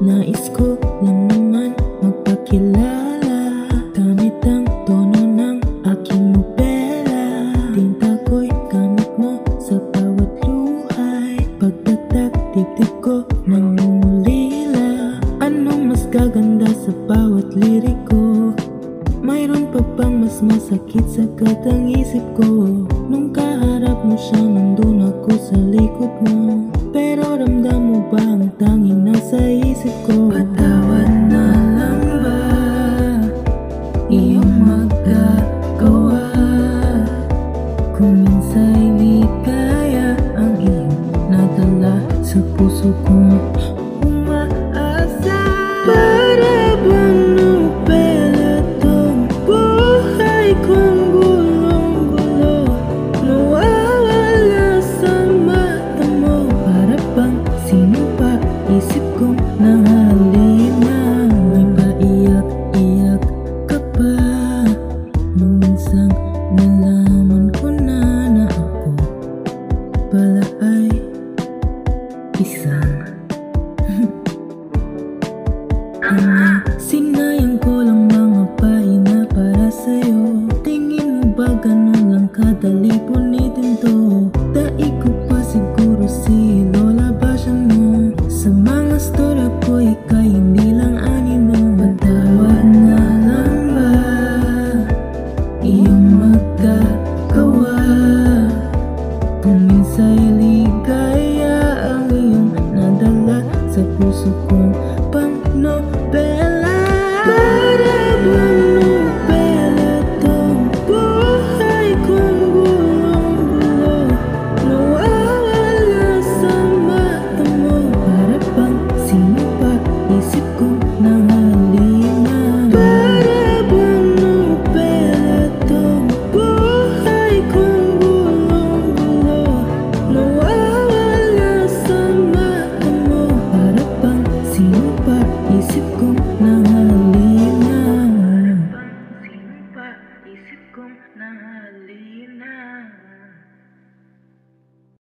Nais ko lang naman magpakilala gamit ang tono ng aking nobela. Tinta ko'y gamit mo sa bawat luhay. Pagtatak dibdib ko nangungulila. Anong mas gaganda sa bawat liriko? Mayroon pa bang mas masakit sa katang isip ko? Nung kaharap mo siya, nandun ako sa likod mo. Pero ramdam mo ba ang tanging nasa isip ko? Patawad na lang ba iyong magagawa? Kung minsa'y di kaya ang iyong nadala sa puso kong umaasa. Para bang nobela tong buhay kong gulong-gulo, nawawala sa mata mo. Para bang sino pa isip kong nahalina. May paiyak-iyak ka pa nung minsang nalaman ko na ako pala ay isang sinayang ko lang mga pahina para sa'yo. Tingin mo ba ganun lang kadali po